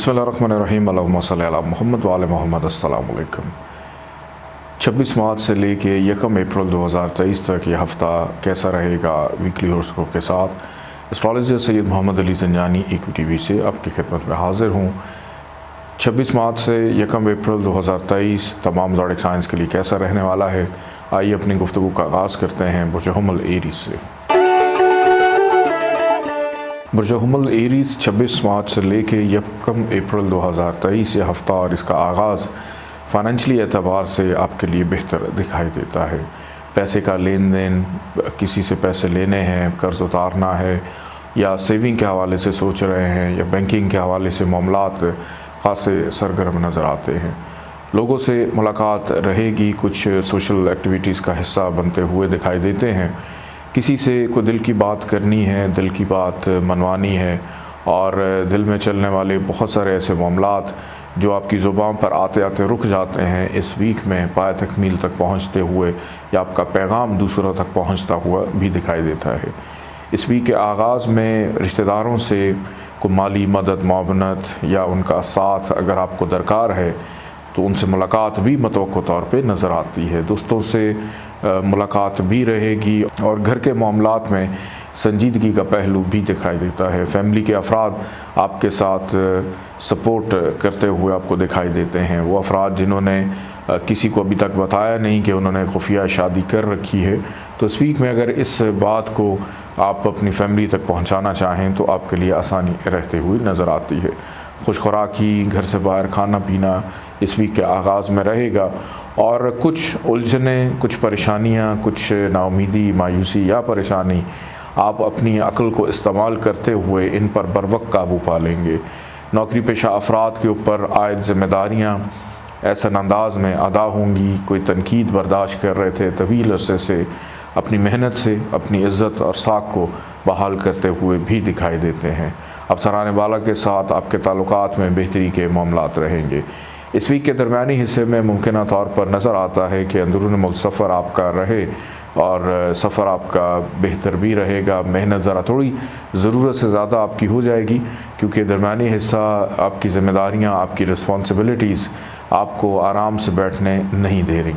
बिस्मिल्लाहिर्रहमानिर्रहीम अल्लाहुम्मा सल्ली अला मुहम्मद व आले मुहम्मद। अस्सलाम वालेकुम। 26 मार्च से लेके 1 अप्रैल 2023 तक ये हफ़्ता कैसा रहेगा, वीकली हॉरोस्कोप के साथ एस्ट्रोलॉजर सैयद मोहम्मद अली ज़ंजानी EQTV से आपकी खिदमत में हाज़िर हूँ। 26 मार्च से 1 अप्रैल 2023 तमाम ज़ोडिक साइंस के लिए कैसा रहने वाला है, आइए अपनी गुफ्तगू का आगाज़ करते हैं बुर्ज हुमल एरीज़ से। बुर्ज हुमल एरीज़ 26 मार्च से लेके 1 अप्रैल 2023 ये हफ़्ता और इसका आगाज़ फ़ाइनेंशली एतबार से आपके लिए बेहतर दिखाई देता है। पैसे का लेन देन, किसी से पैसे लेने हैं, कर्ज़ उतारना है, या सेविंग के हवाले से सोच रहे हैं, या बैंकिंग के हवाले से मामलात ख़ासे सरगर्म नज़र आते हैं। लोगों से मुलाकात रहेगी, कुछ सोशल एक्टिविटीज़ का हिस्सा बनते हुए दिखाई देते हैं। किसी से कोई दिल की बात करनी है, दिल की बात मनवानी है, और दिल में चलने वाले बहुत सारे ऐसे मामलात जो आपकी ज़ुबान पर आते आते रुक जाते हैं, इस वीक में पाए तकमील तक पहुंचते हुए या आपका पैगाम दूसरों तक पहुंचता हुआ भी दिखाई देता है। इस वीक के आगाज़ में रिश्तेदारों से कोई माली मदद, मुआवनत या उनका साथ अगर आपको दरकार है तो उनसे मुलाकात भी मतवक्को तौर पे नज़र आती है। दोस्तों से मुलाकात भी रहेगी और घर के मामलात में संजीदगी का पहलू भी दिखाई देता है। फैमिली के अफराद आपके साथ सपोर्ट करते हुए आपको दिखाई देते हैं। वो अफराद जिन्होंने किसी को अभी तक बताया नहीं कि उन्होंने खुफिया शादी कर रखी है, तो इस वीक में अगर इस बात को आप अपनी फैमिली तक पहुंचाना चाहें तो आपके लिए आसानी रहते हुए नज़र आती है। खुश खुराकी, घर से बाहर खाना पीना इस वीक के आगाज़ में रहेगा, और कुछ उलझने, कुछ परेशानियां, कुछ नाउमीदी, मायूसी या परेशानी आप अपनी अक्ल को इस्तेमाल करते हुए इन पर बरवक्त काबू पा लेंगे। नौकरी पेशा अफराद के ऊपर आयद ज़िम्मेदारियाँ ऐसा अंदाज में अदा होंगी। कोई तनकीद बर्दाश्त कर रहे थे, तवील अरसे से अपनी मेहनत से अपनी इज़्ज़त और साख को बहाल करते हुए भी दिखाई देते हैं। अफसरान बाला के साथ आपके ताल्लुकात में बेहतरी के मामलात रहेंगे। इस वीक के दरमियानी हिस्से में मुमकिन तौर पर नज़र आता है कि अंदरून मुल्क सफ़र आपका रहे, और सफ़र आपका बेहतर भी रहेगा। मेहनत ज़रा थोड़ी ज़रूरत से ज़्यादा आपकी हो जाएगी, क्योंकि दरमियानी हिस्सा आपकी ज़िम्मेदारियाँ, आपकी रिस्पॉन्सिबिलिटीज़ आपको आराम से बैठने नहीं दे रही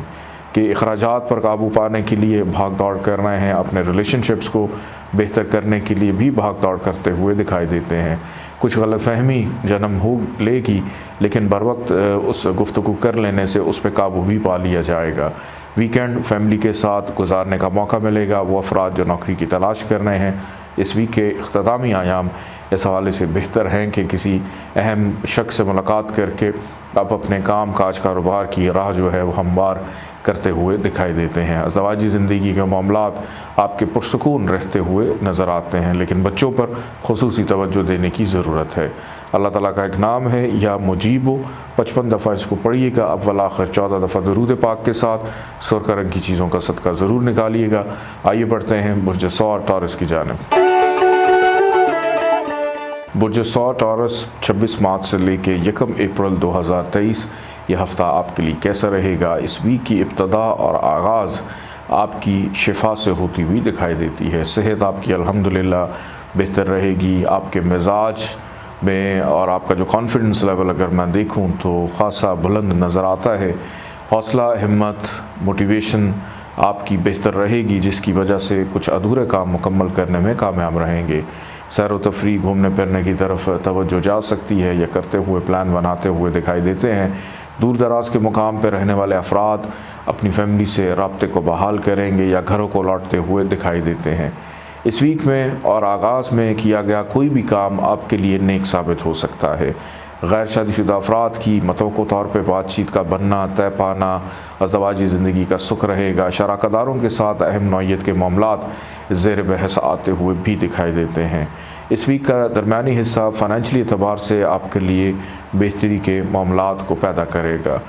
कि अखराजात पर काबू पाने के लिए भाग दौड़ कर रहे हैं, अपने रिलेशनशिप्स को बेहतर करने के लिए भी भाग दौड़ करते हुए दिखाई देते हैं। कुछ गलतफहमी जन्म हो लेगी, लेकिन बर वक्त उस गुफ्तगू कर लेने से उस पर काबू भी पा लिया जाएगा। वीकेंड फैमिली के साथ गुजारने का मौका मिलेगा। वो अफराद जो नौकरी की तलाश कर रहे हैं, इस वीक के इख्तितामी आयाम इस हवाले से बेहतर हैं कि किसी अहम शख्स से मुलाकात करके आप अपने काम काज कारोबार की राह जो है वो हमवार करते हुए दिखाई देते हैं। अज़दवाजी ज़िंदगी के मामलात आपके पुरसुकून रहते हुए नज़र आते हैं, लेकिन बच्चों पर खुसूसी तवज्जो देने की ज़रूरत है। अल्लाह ताला का एक नाम है या मुजीबो, 55 दफ़ा इसको पढ़िएगा, अव्वल आखिर 14 दफ़ा दरूद पाक के साथ। सुर्ख रंग की चीज़ों का सदका ज़रूर निकालिएगा। आइए बढ़ते हैं बुर्ज सौर टॉरस की जानिब। बुर्ज सौर टॉरस 26 मार्च से लेके 1 अप्रैल 2023 यह हफ़्ता आपके लिए कैसा रहेगा। इस वीक की इब्तदा और आगाज़ आपकी शिफा से होती हुई दिखाई देती है। सेहत आपकी अल्हम्दुलिल्लाह बेहतर रहेगी। आपके मिजाज में और आपका जो कॉन्फिडेंस लेवल अगर मैं देखूं तो ख़ासा बुलंद नज़र आता है। हौसला, हिम्मत, मोटिवेशन आपकी बेहतर रहेगी, जिसकी वजह से कुछ अधूरे काम मुकम्मल करने में कामयाब रहेंगे। सैर व तफरी, घूमने फिरने की तरफ तवज्जो जा सकती है, या करते हुए प्लान बनाते हुए दिखाई देते हैं। दूर दराज के मुकाम पर रहने वाले अफराद अपनी फैमिली से राब्ते को बहाल करेंगे या घरों को लौटते हुए दिखाई देते हैं। इस वीक में और आगाज़ में किया गया कोई भी काम आपके लिए नेक साबित हो सकता है। गैर शादीशुदा अफराद की मतवक्को तौर पर बातचीत का बनना, तय पाना, अज़दवाजी ज़िंदगी का सुख रहेगा। शराकतदारों के साथ अहम नौइयत के मामलात ज़ेर बहस आते हुए भी दिखाई देते हैं। इस वीक का दरमियानी हिस्सा फ़ाइनेंशली एतबार से आपके लिए बेहतरी के मामलात को पैदा करेगा।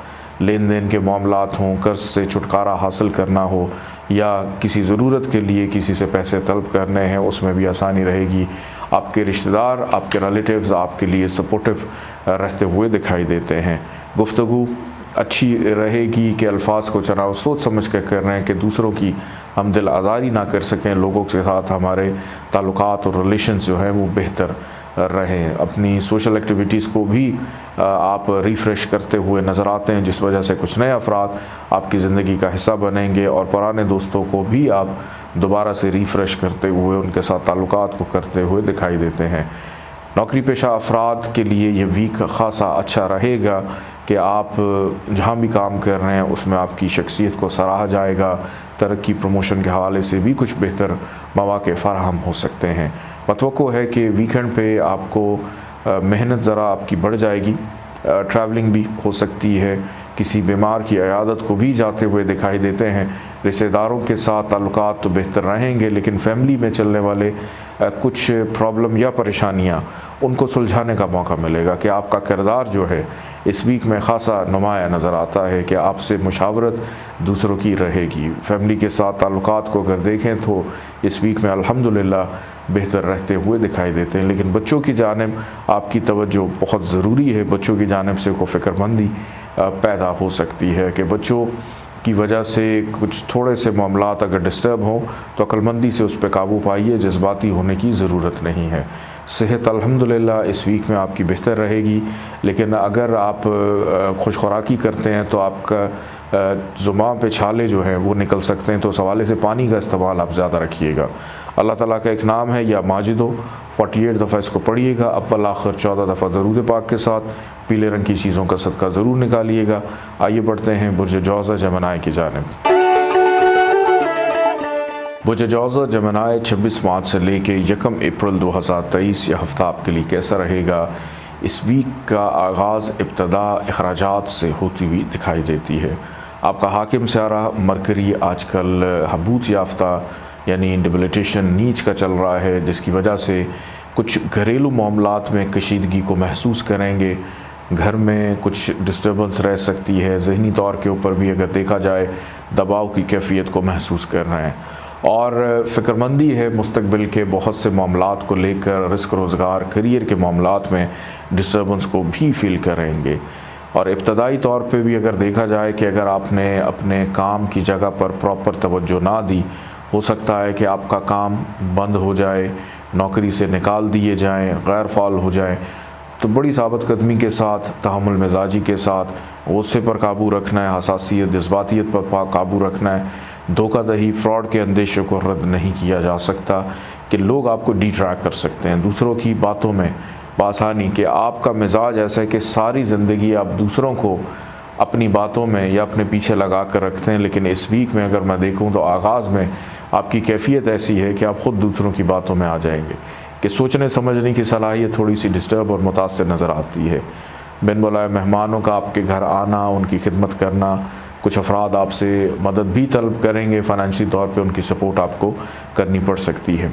लेन देन के मामलात हों, कर्ज से छुटकारा हासिल करना हो, या किसी ज़रूरत के लिए किसी से पैसे तलब करने हैं, उसमें भी आसानी रहेगी। आपके रिश्तेदार, आपके रिलेटिव्स आपके लिए सपोर्टिव रहते हुए दिखाई देते हैं। गुफ्तगू अच्छी रहेगी कि अल्फाज को चुनाव सोच समझ कर रहे हैं कि दूसरों की हम दिल आज़ारी ना कर सकें, लोगों के साथ हमारे ताल्लुकात और रिलेशंस जो हैं वो बेहतर रहें। अपनी सोशल एक्टिविटीज़ को भी आप रिफ़्रेश करते हुए नज़र आते हैं, जिस वजह से कुछ नए अफराद आपकी ज़िंदगी का हिस्सा बनेंगे और पुराने दोस्तों को भी आप दोबारा से रिफ़्रेश करते हुए उनके साथ ताल्लुकात को करते हुए दिखाई देते हैं। नौकरी पेशा अफराद के लिए ये वीक ख़ासा अच्छा रहेगा कि आप जहाँ भी काम कर रहे हैं उसमें आपकी शख्सियत को सराहा जाएगा। तरक्की प्रमोशन के हवाले से भी कुछ बेहतर मौक़े फ़राहम हो सकते हैं। मतवक्को है कि वीकेंड पे आपको मेहनत ज़रा आपकी बढ़ जाएगी, ट्रैवलिंग भी हो सकती है, किसी बीमार की इयादत को भी जाते हुए दिखाई देते हैं। रिश्तेदारों के साथ ताल्लुकात तो बेहतर रहेंगे, लेकिन फैमिली में चलने वाले कुछ प्रॉब्लम या परेशानियां उनको सुलझाने का मौका मिलेगा कि आपका किरदार जो है इस वीक में ख़ासा नुमाया नज़र आता है कि आपसे मुशावरत दूसरों की रहेगी। फैमिली के साथ ताल्लुकात को अगर देखें तो इस वीक में अल्हम्दुलिल्लाह बेहतर रहते हुए दिखाई देते हैं, लेकिन बच्चों की जानिब आपकी तवज्जो बहुत ज़रूरी है। बच्चों की जानिब से को फ़िक्रमंदी पैदा हो सकती है कि बच्चों की वजह से कुछ थोड़े से मामलात अगर डिस्टर्ब हों तो अक्लमंदी से उस पर काबू पाइए, जज्बाती होने की ज़रूरत नहीं है। सेहत अल्हम्दुलिल्लाह इस वीक में आपकी बेहतर रहेगी, लेकिन अगर आप खुश खुराकी करते हैं तो आपका ज़ुबान पे छाले जो हैं वो निकल सकते हैं, तो उस हवाले से पानी का इस्तेमाल आप ज़्यादा रखिएगा। अल्लाह ताला का एक नाम है या माजिदो, 48 दफ़ा इसको पढ़िएगा, अव्वल आखिर 14 दफ़ा दरूद पाक के साथ। पीले रंग की चीज़ों का सदका ज़रूर निकालिएगा। आइए बढ़ते हैं बुर्ज जौज़ा जमनाई की जानिब। बुर्ज जौज़ा जमनाई 26 मार्च से लेके 1 अप्रैल 2023 यह हफ़्ता आपके लिए कैसा रहेगा। इस वीक का आगाज़ इब्तदा अखराजात से होती हुई दिखाई देती है। आपका हाकिम सारा मरकरी आजकल हबूत याफ्ता यानी डिबिलिटेशन नीच का चल रहा है, जिसकी वजह से कुछ घरेलू मामलात में कशीदगी को महसूस करेंगे। घर में कुछ डिस्टर्बेंस रह सकती है। ज़हनी तौर के ऊपर भी अगर देखा जाए दबाव की कैफियत को महसूस कर रहे हैं और फ़िक्रमंदी है मुस्तकबिल के बहुत से मामलात को लेकर। रिस्क रोज़गार करियर के मामलात में डिस्टर्बेंस को भी फील करेंगे। और इब्तदाई तौर पे भी अगर देखा जाए कि अगर आपने अपने काम की जगह पर प्रॉपर तवज्जो ना दी, हो सकता है कि आपका काम बंद हो जाए, नौकरी से निकाल दिए जाएं, गैर फ़ाल हो जाएं। तो बड़ी साबित कदमी के साथ, तहम्मुल मिजाजी के साथ गुस्से पर काबू रखना है, हसासियत जज्बातियत पर काबू रखना है। धोखाधड़ी फ्रॉड के अंदेशे को रद्द नहीं किया जा सकता कि लोग आपको डिट्रैक्ट कर सकते हैं दूसरों की बातों में बासानी, कि आपका मिजाज ऐसा है कि सारी ज़िंदगी आप दूसरों को अपनी बातों में या अपने पीछे लगा कर रखते हैं। लेकिन इस वीक में अगर मैं देखूं तो आगाज़ में आपकी कैफियत ऐसी है कि आप ख़ुद दूसरों की बातों में आ जाएंगे कि सोचने समझने की सलाहियत थोड़ी सी डिस्टर्ब और मुतासर नज़र आती है। बिन बुलाए मेहमानों का आपके घर आना, उनकी खिदमत करना, कुछ अफराद आपसे मदद भी तलब करेंगे, फ़ाइनेंशियल तौर पे उनकी सपोर्ट आपको करनी पड़ सकती है।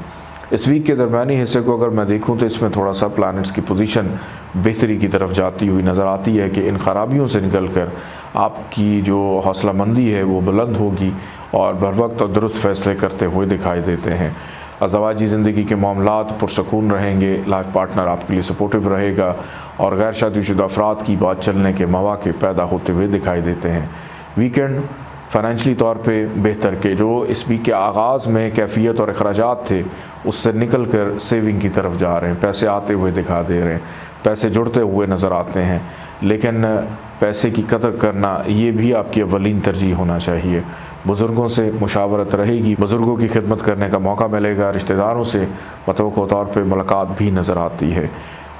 इस वीक के दरमियानी हिस्से को अगर मैं देखूं तो इसमें थोड़ा सा प्लैनेट्स की पोजीशन बेहतरी की तरफ जाती हुई नज़र आती है कि इन खराबियों से निकल कर आपकी जो हौसला मंदी है वो बुलंद होगी और बर वक्त और दुरुस्त फैसले करते हुए दिखाई देते हैं। अज़वाजी ज़िंदगी के मामलात पुरसकून रहेंगे, लाइफ पार्टनर आपके लिए सपोर्टिव रहेगा और गैर शादीशुदा अफराद की बात चलने के मौक़े पैदा होते हुए दिखाई देते हैं। वीकेंड फ़ाइनेंशली तौर पे बेहतर के जो इस वीक के आगाज़ में कैफियत और अखराजात थे उससे निकल कर सेविंग की तरफ जा रहे हैं। पैसे आते हुए दिखा दे रहे हैं, पैसे जुड़ते हुए नज़र आते हैं, लेकिन पैसे की कदर करना ये भी आपकी अव्वलीन तरजीह होना चाहिए। बुज़ुर्गों से मुशावरत रहेगी, बुज़ुर्गों की खिदमत करने का मौका मिलेगा। रिश्तेदारों से मतवक़्क़ो तौर पर मुलाकात भी नज़र आती है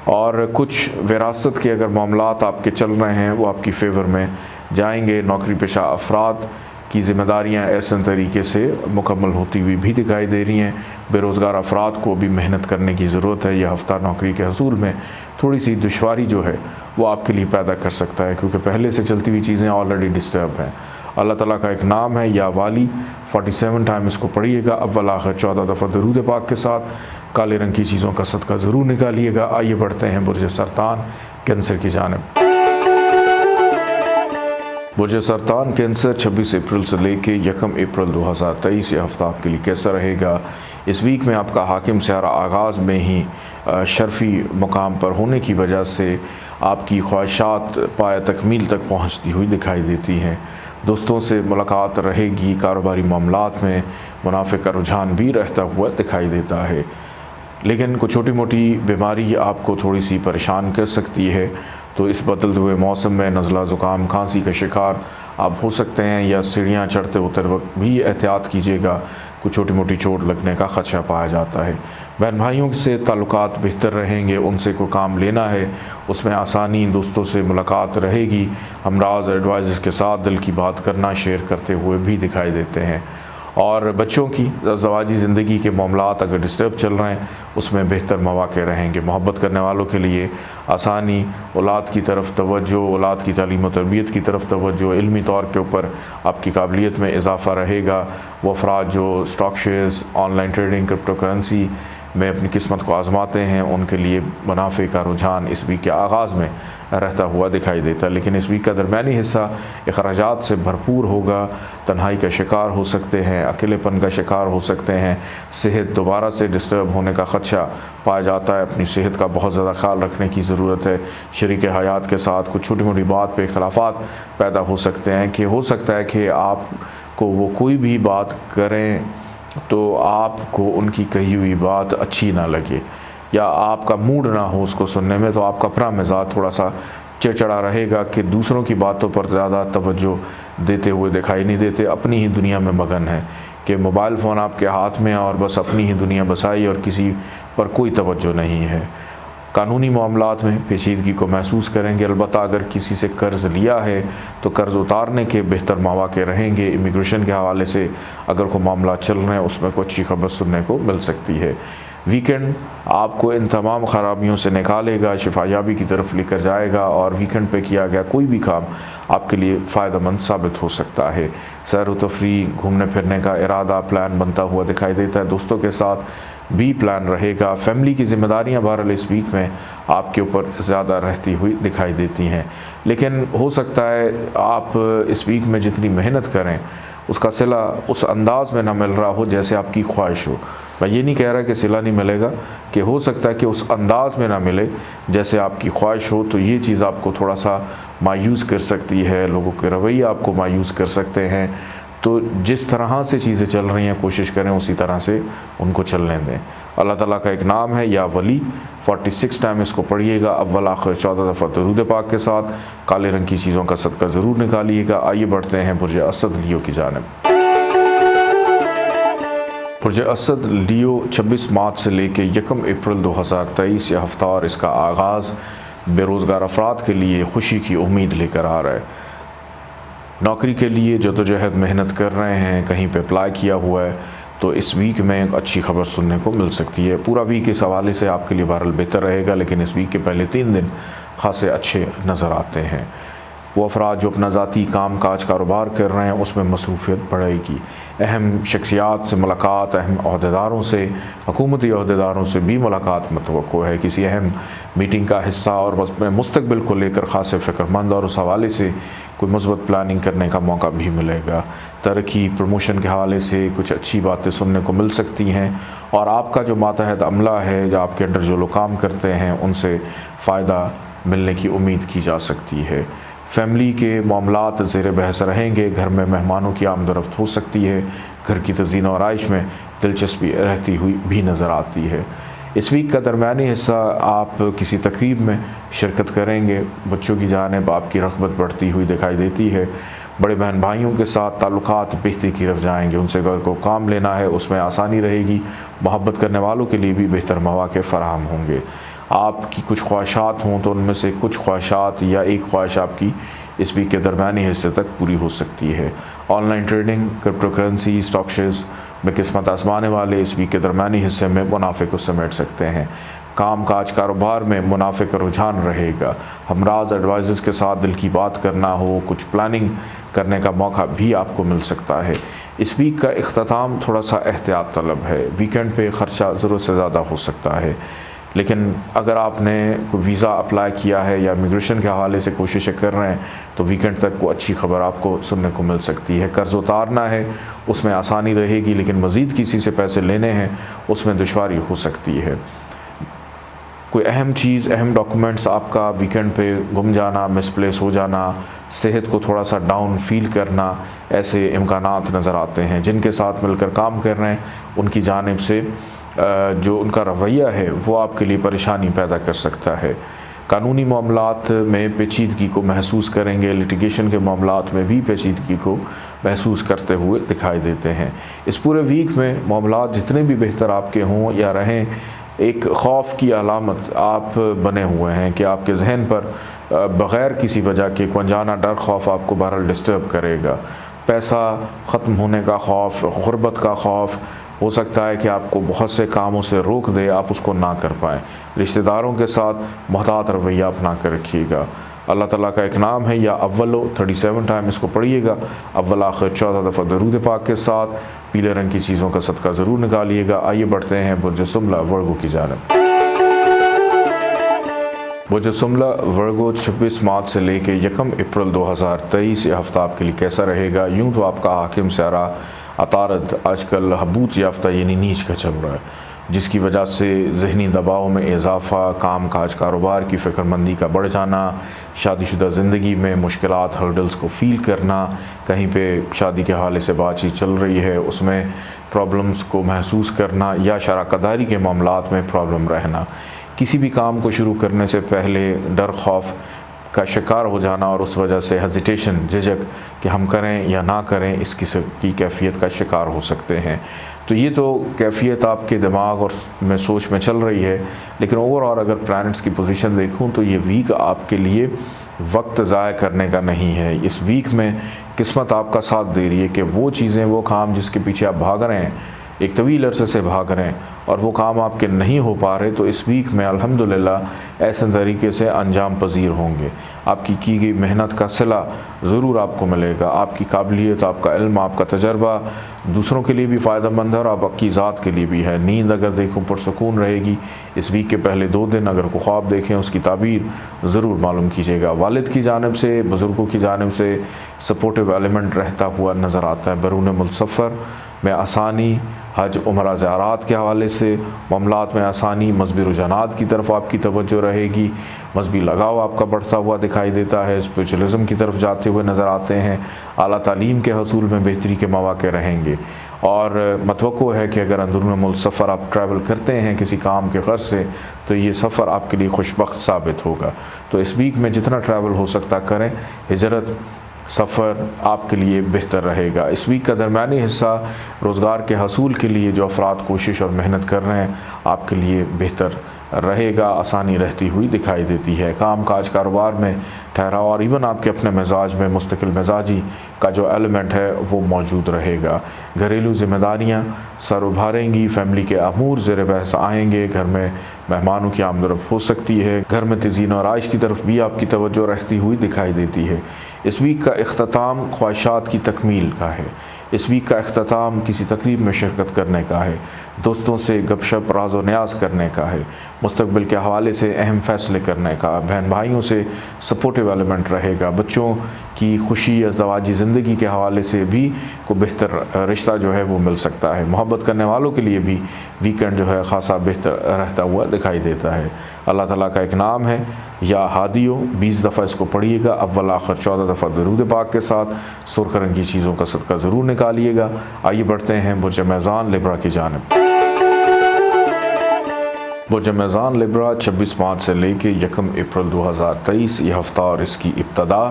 और कुछ विरासत के अगर मामलात आपके चल रहे हैं वो आपकी फ़ेवर में जाएंगे। नौकरी पेशा अफराद की ज़िम्मेदारियाँ ऐसे तरीके से मुकम्मल होती हुई भी दिखाई दे रही हैं। बेरोज़गार अफराद को भी मेहनत करने की ज़रूरत है। यह हफ़्ता नौकरी के हसूल में थोड़ी सी दुश्वारी जो है वो आपके लिए पैदा कर सकता है, क्योंकि पहले से चलती हुई चीज़ें ऑलरेडी डिस्टर्ब हैं। अल्लाह ताला का एक नाम है या वाली, 47 टाइम इसको पढ़िएगा, अव्वल आखिर 14 दफ़ा दरूद पाक के साथ। काले रंग की चीज़ों का सदका ज़रूर निकालिएगा। आइए बढ़ते हैं बुर्ज सरतान कैंसर की जानिब। बुर्ज सरतान कैंसर 26 अप्रैल से लेके 1 अप्रैल 2023 ये हफ़्ता आपके लिए कैसा रहेगा। इस वीक में आपका हाकिम सारा आगाज़ में ही शर्फ़ी मुकाम पर होने की वजह से आपकी ख्वाहिशात पाया तकमील तक पहुँचती हुई दिखाई देती हैं। दोस्तों से मुलाकात रहेगी, कारोबारी मामलात में मुनाफे का रुझान भी रहता हुआ दिखाई देता है। लेकिन कुछ छोटी मोटी बीमारी आपको थोड़ी सी परेशान कर सकती है। तो इस बदलते हुए मौसम में नज़ला ज़ुकाम खांसी का शिकार आप हो सकते हैं, या सीढ़ियाँ चढ़ते उतर वक्त भी एहतियात कीजिएगा, कुछ छोटी मोटी चोट लगने का ख़दशा पाया जाता है। बहन भाइयों से ताल्लुकात बेहतर रहेंगे, उनसे कोई काम लेना है उसमें आसानी, दोस्तों से मुलाकात रहेगी, हमराज एडवाइज़र्स के साथ दिल की बात करना शेयर करते हुए भी दिखाई देते हैं। और बच्चों की ज़वाजी ज़िंदगी के मामलात अगर डिस्टर्ब चल रहे हैं उसमें बेहतर मौक़े रहेंगे। मोहब्बत करने वालों के लिए आसानी, औलाद की तरफ तवज्जो, औलाद की तालीम व तरबियत की तरफ तवज्जो, इल्मी तौर के ऊपर आपकी काबिलियत में इजाफ़ा रहेगा। वो अफराद जो stock shares, online trading, crypto currency में अपनी किस्मत को आज़माते हैं उनके लिए मुनाफे का रुझान इस वीक के आगाज़ में रहता हुआ दिखाई देता है। लेकिन इस वीक का दरमियानी हिस्सा अखराजात से भरपूर होगा। तन्हाई का शिकार हो सकते हैं, अकेलेपन का शिकार हो सकते हैं, सेहत दोबारा से डिस्टर्ब होने का ख़दशा पाया जाता है। अपनी सेहत का बहुत ज़्यादा ख्याल रखने की ज़रूरत है। शरीक हयात के साथ कुछ छोटी मोटी बात पर इख्तलाफात पैदा हो सकते हैं कि हो सकता है कि आपको वो कोई भी बात करें तो आपको उनकी कही हुई बात अच्छी ना लगे, या आपका मूड ना हो उसको सुनने में, तो आपका अपना मिजाज थोड़ा सा चिड़चिड़ा रहेगा कि दूसरों की बातों पर ज़्यादा तवज्जो देते हुए दिखाई नहीं देते, अपनी ही दुनिया में मगन है कि मोबाइल फ़ोन आपके हाथ में है और बस अपनी ही दुनिया बसाई और किसी पर कोई तवज्जो नहीं है। कानूनी मामलात में पेचीदगी को महसूस करेंगे। अलबत्ता अगर किसी से कर्ज़ लिया है तो कर्ज़ उतारने के बेहतर मौक़े रहेंगे। इमिग्रेशन के हवाले से अगर कोई मामला चल रहे हैं उसमें कोई अच्छी खबर सुनने को मिल सकती है। वीकेंड आपको इन तमाम ख़राबियों से निकालेगा, शिफायाबी की तरफ लेकर जाएगा, और वीकेंड पे किया गया कोई भी काम आपके लिए फ़ायदेमंद साबित हो सकता है। सैर व तफरीह, घूमने फिरने का इरादा, प्लान बनता हुआ दिखाई देता है। दोस्तों के साथ भी प्लान रहेगा। फैमिली की ज़िम्मेदारियाँ बहरहाल इस वीक में आपके ऊपर ज़्यादा रहती हुई दिखाई देती हैं, लेकिन हो सकता है आप इस वीक में जितनी मेहनत करें उसका सिला उस अंदाज में ना मिल रहा हो जैसे आपकी ख्वाहिश हो। मैं ये नहीं कह रहा कि सिला नहीं मिलेगा, कि हो सकता है कि उस अंदाज में ना मिले जैसे आपकी ख्वाहिश हो, तो ये चीज़ आपको थोड़ा सा मायूस कर सकती है, लोगों के रवैये आपको मायूस कर सकते हैं। तो जिस तरह से चीज़ें चल रही हैं कोशिश करें उसी तरह से उनको चलने दें। अल्लाह ताला का एक नाम है या वली, 46 टाइम इसको पढ़िएगा, अव्वल आखिर 14 दफ़ा दरूद पाक के साथ। काले रंग की चीज़ों का सदका ज़रूर निकालिएगा। आइए बढ़ते हैं बुर्ज असद लियो की जानिब। बुर्ज असद लियो 26 मार्च से लेकर 1 अप्रैल 2023 यह हफ्ता और इसका आगाज़ बेरोज़गार अफराद के लिए खुशी की उम्मीद लेकर आ रहा है। नौकरी के लिए जदोजहद मेहनत कर रहे हैं, कहीं पे अप्लाई किया हुआ है, तो इस वीक में एक अच्छी खबर सुनने को मिल सकती है। पूरा वीक इस हवाले से आपके लिए बहरहाल बेहतर रहेगा, लेकिन इस वीक के पहले 3 दिन खासे अच्छे नज़र आते हैं। वो अफराद जो अपना ज़ाती काम काज कारोबार कर रहे हैं उसमें मसरूफियत बढ़ेगी। अहम शख्सियात से मुलाकात, अहम अहदेदारों से, हुकूमती अहदेदारों से भी मुलाकात मतवक्को है। किसी अहम मीटिंग का हिस्सा और अपने मुस्तकबिल को लेकर ख़ास फ़िक्रमंद और उस हवाले से कोई मुस्बत प्लानिंग करने का मौका भी मिलेगा। तरक्की, प्रमोशन के हवाले से कुछ अच्छी बातें सुनने को मिल सकती हैं, और आपका जो मातहत अमला है, जो आपके अंडर जो लोग काम करते हैं, उनसे फ़ायदा मिलने की उम्मीद की जा सकती है। फैमिली के मामलात ज़ेर बहस रहेंगे। घर में मेहमानों की आमदरफ्त हो सकती है। घर की तज़ीन और आइश में दिलचस्पी रहती हुई भी नज़र आती है। इस वीक का दरमियानी हिस्सा आप किसी तकरीब में शिरकत करेंगे। बच्चों की जानिब आपकी रग़बत बढ़ती हुई दिखाई देती है। बड़े बहन भाइयों के साथ ताल्लुकात बेहतरी की तरफ जाएंगे। उनसे अगर को काम लेना है उसमें आसानी रहेगी। मोहब्बत करने वालों के लिए भी बेहतर मौक़े फ़राहम होंगे। आपकी कुछ ख्वाहिशात हों तो उनमें से कुछ ख्वाहिशात या एक ख्वाहिश आपकी इस वीक के दरमियानी हिस्से तक पूरी हो सकती है। Online trading, crypto currency, stock shares में किस्मत आजमाने वाले इस वीक के दरमियानी हिस्से में मुनाफे को समेट सकते हैं। काम काज कारोबार में मुनाफे का रुझान रहेगा। हमराज एडवाइज़र्स के साथ दिल की बात करना हो, कुछ प्लानिंग करने का मौका भी आपको मिल सकता है। इस वीक का इख्तिताम थोड़ा सा एहतियात तलब है। वीकेंड पे ख़र्चा ज़रूरत से ज़्यादा हो सकता है, लेकिन अगर आपने कोई वीज़ा अप्लाई किया है या इमिग्रेशन के हवाले से कोशिशें कर रहे हैं तो वीकेंड तक को अच्छी खबर आपको सुनने को मिल सकती है। कर्ज़ उतारना है उसमें आसानी रहेगी, लेकिन मज़ीद किसी से पैसे लेने हैं उसमें दुश्वारी हो सकती है। कोई अहम चीज़, अहम डॉक्यूमेंट्स आपका वीकेंड पे गुम जाना, मिसप्लेस हो जाना, सेहत को थोड़ा सा डाउन फील करना, ऐसे इम्कानात नज़र आते हैं। जिनके साथ मिलकर काम कर रहे हैं उनकी जानिब से जो उनका रवैया है वो आपके लिए परेशानी पैदा कर सकता है। कानूनी मामलात में पेचीदगी को महसूस करेंगे, लिटिगेशन के मामलात में भी पेचीदगी को महसूस करते हुए दिखाई देते हैं। इस पूरे वीक में मामलात जितने भी बेहतर आपके हों या रहें, एक खौफ की अलामत आप बने हुए हैं कि आपके जहन पर बग़ैर किसी वजह के कोई अनजाना डर खौफ आपको बहरहाल डिस्टर्ब करेगा। पैसा ख़त्म होने का खौफ, गुर्बत का खौफ, हो सकता है कि आपको बहुत से कामों से रोक दे, आप उसको ना कर पाएँ। रिश्तेदारों के साथ मोहतात रवैया अपना कर रखिएगा। अल्लाह ताला का एक नाम है या अव्वलो 37 टाइम इसको पढ़िएगा। अव्वल आखिर 14 दफ़ा दरूद पाक के साथ पीले रंग की चीज़ों का सदका ज़रूर निकालिएगा। आइए बढ़ते हैं बुर्ज सुमला वर्गो की जानिब। बुर्ज सुमला वर्गो 26 मार्च से लेके 1 अप्रैल 2023 ये हफ़्ता आपके लिए कैसा रहेगा। यूँ तो आपका हाकिम सारा अतारद आजकल हबूत याफ्ता यानी नीच का चल रहा है, जिसकी वजह से ज़हनी दबाव में इजाफ़ा, काम काज कारोबार की फ़िक्रमंदी का बढ़ जाना, शादीशुदा ज़िंदगी में मुश्किलात हर्डल्स को फ़ील करना, कहीं पे शादी के हवाले से बातचीत चल रही है उसमें प्रॉब्लम्स को महसूस करना या शराकतदारी के मामलात में प्रॉब्लम रहना, किसी भी काम को शुरू करने से पहले डर खौफ का शिकार हो जाना और उस वजह से हेजिटेशन, झिझक कि हम करें या ना करें, इस किस्म की कैफियत का शिकार हो सकते हैं। तो ये तो कैफियत आपके दिमाग और में सोच में चल रही है, लेकिन ओवरऑल अगर प्लैनेट्स की पोजीशन देखूं तो ये वीक आपके लिए वक्त ज़ाया करने का नहीं है। इस वीक में किस्मत आपका साथ दे रही है कि वो चीज़ें, वो काम जिसके पीछे आप भाग रहे हैं, एक तवील अरसे से भाग रहे हैं और वो काम आपके नहीं हो पा रहे, तो इस वीक में अल्हम्दुलिल्लाह ऐसे तरीके से अंजाम पजीर होंगे। आपकी की गई मेहनत का सिला ज़रूर आपको मिलेगा। आपकी काबिलियत, आपका इल्म, आपका तजर्बा दूसरों के लिए भी फ़ायदेमंद है और आपकी ज़ात के लिए भी है। नींद अगर देखो पुरसकून रहेगी। इस वीक के पहले 2 दिन अगर को ख्वाब देखें उसकी ताबीर ज़रूर मालूम कीजिएगा। वालिद की जानिब से, बुज़ुर्गों की जानिब से सपोर्टिव एलिमेंट रहता हुआ नज़र आता है। बैरून मुल्क सफ़र में आसानी, हज उम्रा ज़ियारात के हवाले से मामलात में आसानी, मज़हबी रुझानात की तरफ आपकी तवज्जो रहेगी। मज़हबी लगाव आपका बढ़ता हुआ दिखाई देता है। स्पिरिचुअलिज़म की तरफ जाते हुए नज़र आते हैं। आला तालीम के हसूल में बेहतरी के मौक़े रहेंगे और मतवक्को है कि अगर अंदरून मुल्क सफ़र आप ट्रैवल करते हैं किसी काम के ग़र्ज़ से, तो ये सफ़र आपके लिए खुशबख्त साबित होगा। तो इस वीक में जितना ट्रैवल हो सकता करें। हिजरत सफ़र आपके लिए बेहतर रहेगा। इस वीक का दरमियानी हिस्सा रोज़गार के हसूल के लिए जो अफराद कोशिश और मेहनत कर रहे हैं आपके लिए बेहतर रहेगा, आसानी रहती हुई दिखाई देती है। काम काज कारोबार में ठहराव और इवन आपके अपने मिजाज में मुस्तकिल मिजाजी का जो एलिमेंट है वो मौजूद रहेगा। घरेलू ज़िम्मेदारियाँ सर उभारेंगी, फैमिली के अमूर ज़ेर बहस आएंगे, घर में मेहमानों की आमदरफ़ हो सकती है, घर में तज़ीन और आइश की तरफ भी आपकी तवज्जो रहती हुई दिखाई देती है। इस वीक का इख्तिताम ख्वाहिशात की तकमील का है। इस वीक का इख्तिताम किसी तकरीब में शिरकत करने का है, दोस्तों से गपशप राज़ व न्याज़ करने का है, मुस्तक़बिल के हवाले से अहम फ़ैसले करने का, बहन भाइयों से सपोर्टिव एलिमेंट रहेगा। बच्चों की खुशी अज़दवाजी ज़िंदगी के हवाले से भी को बेहतर रिश्ता जो है वो मिल सकता है। मोहब्बत करने वालों के लिए भी वीकेंड जो है ख़ासा बेहतर रहता हुआ दिखाई देता है। अल्लाह ताला का एक नाम है या हादियो, 20 दफ़ा इसको पढ़िएगा। अव्वल आखिर 14 दफ़ा दरूद पाक के साथ सुर्ख रंग की चीज़ों का सदका ज़रूर निकालिएगा। आइए बढ़ते हैं बुर्ज मीज़ान लिब्रा की जानिब। बुर्ज मीज़ान लिब्रा 26 मार्च से लेके 1 अप्रैल 2023 ये हफ़्ता और इसकी इब्तदा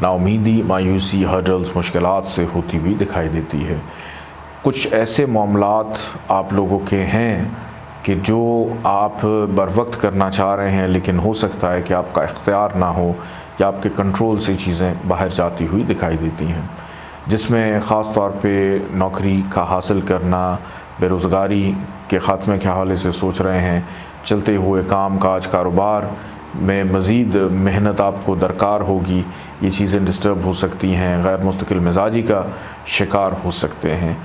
नाउमीदी, मायूसी, हर्डल्स, मुश्किलात से होती हुई दिखाई देती है। कुछ ऐसे मामलात आप लोगों के हैं कि जो आप बर वक्त करना चाह रहे हैं, लेकिन हो सकता है कि आपका इख्तियार ना हो या आपके कंट्रोल से चीज़ें बाहर जाती हुई दिखाई देती हैं, जिसमें ख़ास तौर पे नौकरी का हासिल करना, बेरोज़गारी के ख़ात्मे के हवाले से सोच रहे हैं, चलते हुए काम काज कारोबार में मज़ीद मेहनत आपको दरकार होगी, ये चीज़ें डिस्टर्ब हो सकती हैं, गैर मुस्तकिल मिजाजी का शिकार हो सकते हैं।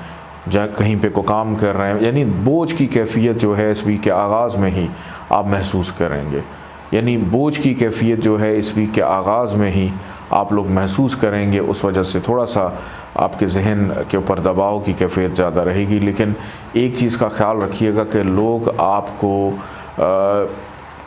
जहाँ कहीं पे को काम कर रहे हैं, यानी बोझ की कैफियत जो है इस वीक के आगाज़ में ही आप महसूस करेंगे। यानी बोझ की कैफियत जो है इस वीक के आगाज़ में ही आप लोग महसूस करेंगे। उस वजह से थोड़ा सा आपके जहन के ऊपर दबाव की कैफियत ज़्यादा रहेगी। लेकिन एक चीज़ का ख्याल रखिएगा कि लोग आपको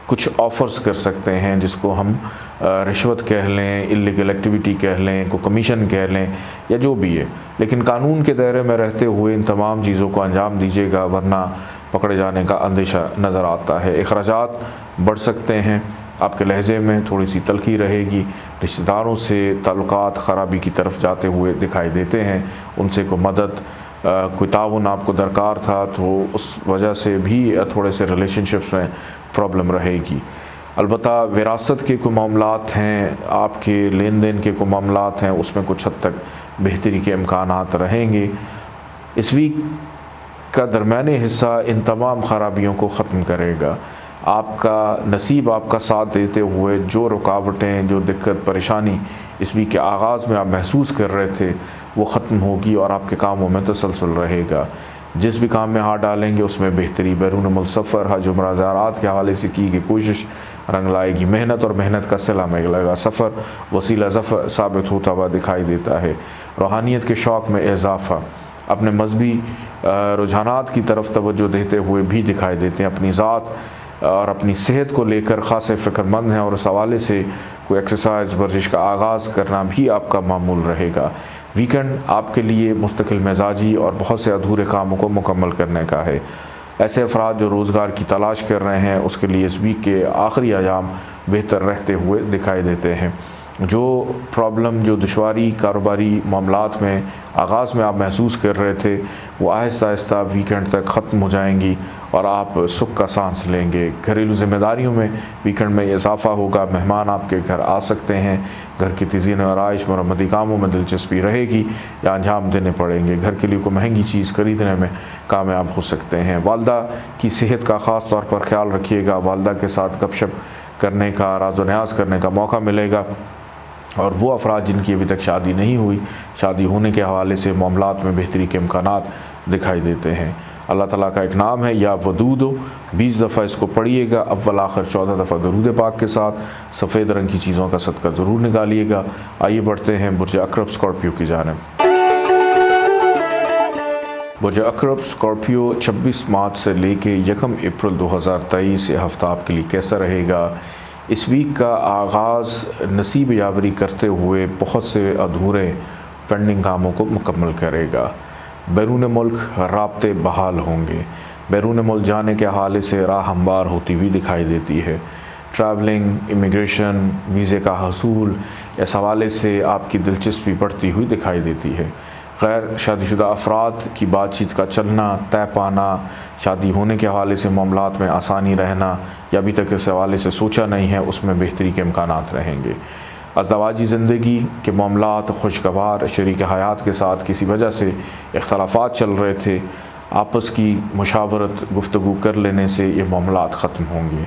कुछ ऑफ़र्स कर सकते हैं, जिसको हम रिश्वत कह लें, इल्लीगल एक्टिविटी कह लें, को कमीशन कह लें या जो भी है, लेकिन कानून के दायरे में रहते हुए इन तमाम चीज़ों को अंजाम दीजिएगा, वरना पकड़े जाने का अंदेशा नज़र आता है। अखराजात बढ़ सकते हैं, आपके लहजे में थोड़ी सी तल्खी रहेगी, रिश्तेदारों से ताल्लुकात ख़राबी की तरफ जाते हुए दिखाई देते हैं, उनसे कोई मदद कोई ताउन आपको दरकार था तो उस वजह से भी थोड़े से रिलेशनशिप्स में प्रॉब्लम रहेगी। अलबत्ता विरासत के कोई मामलात हैं, आपके लेन देन के कोई मामलात हैं, उसमें कुछ हद तक बेहतरी के इम्कानात रहेंगे। इस वीक का दरमियानी हिस्सा इन तमाम ख़राबियों को ख़त्म करेगा। आपका नसीब आपका साथ देते हुए जो रुकावटें, जो दिक्कत परेशानी इस वीक के आगाज़ में आप महसूस कर रहे थे वो ख़त्म होगी और आपके कामों में तसलसल रहेगा। जिस भी काम में हाथ डालेंगे उसमें बेहतरी, बैरून मुल्क सफ़र, हज उम्रा ज़ियारत के हवाले से की गई कोशिश रंग लाएगी। मेहनत और मेहनत का सिला मिलेगा। सफ़र वसीला ज़फ़र साबित होता हुआ दिखाई देता है। रूहानियत के शौक़ में इजाफ़ा, अपने मजहबी रुझानात की तरफ तवज्जो देते हुए भी दिखाई देते हैं। अपनी ज़ात और अपनी सेहत को लेकर ख़ास फ़िक्रमंद हैं और उस हवाले से कोई एक्सरसाइज वर्जिश का आगाज़ करना भी आपका मामूल रहेगा। वीकेंड आपके लिए मुस्तकिल मिजाजी और बहुत से अधूरे कामों को मुकम्मल करने का है। ऐसे अफराद जो रोज़गार की तलाश कर रहे हैं उसके लिए इस वीक के आखिरी अयाम बेहतर रहते हुए दिखाई देते हैं। जो प्रॉब्लम, जो दुश्वारी कारोबारी मामलात में आगाज़ में आप महसूस कर रहे थे वो आहिस्ता आहिस्ता वीकेंड तक ख़त्म हो जाएंगी और आप सुख का सांस लेंगे। घरेलू ज़िम्मेदारियों में वीकेंड में इजाफ़ा होगा। मेहमान आपके घर आ सकते हैं। घर की तज़ीन और आराइश मरम्मती कामों में दिलचस्पी रहेगी या अंजाम देने पड़ेंगे। घर के लिए कोई महंगी चीज़ ख़रीदने में कामयाब हो सकते हैं। वालदा की सेहत का ख़ास तौर पर ख्याल रखिएगा। वालदा के साथ गपशप करने का, राज़ो न्याज़ करने का मौका मिलेगा। और वो अफराद जिनकी अभी तक शादी नहीं हुई, शादी होने के हवाले से मामलात में बेहतरी के इम्कानात दिखाई देते हैं। अल्लाह ताला का एक नाम है या वदूद, 20 दफ़ा इसको पढ़िएगा। अव्वल आखिर 14 दफ़ा दरूद पाक के साथ सफ़ेद रंग की चीज़ों का सदका ज़रूर निकालिएगा। आइए बढ़ते हैं बुर्ज अक़रब स्कॉर्पियो की जानिब। बुर्ज अक़रब स्कॉर्पियो 26 मार्च से लेके 1 अप्रैल 2023 ये हफ़्ता आपके लिए कैसा रहेगा। इस वीक का आगाज़ नसीब यावरी करते हुए बहुत से अधूरे पेंडिंग कामों को मुकम्मल करेगा। बैरून मुल्क राब्ते बहाल होंगे। बैरून मुल्क जाने के हवाले से राह हमवार होती हुई दिखाई देती है। ट्रैवलिंग, इमिग्रेशन, वीज़े का हसूल, इस हवाले से आपकी दिलचस्पी बढ़ती हुई दिखाई देती है। गैर शादीशुदा अफराद की बातचीत का चलना, तय पाना, शादी होने के हवाले से मामलात में आसानी रहना या अभी तक इस हवाले से सोचा नहीं है उसमें बेहतरी के इम्कानात रहेंगे। अज़दवाजी ज़िंदगी के मामलात खुशगवार शरीक हयात के साथ किसी वजह से इख्तलाफात चल रहे थे, आपस की मुशावरत गुफ्तगू कर लेने से ये मामलात ख़त्म होंगे।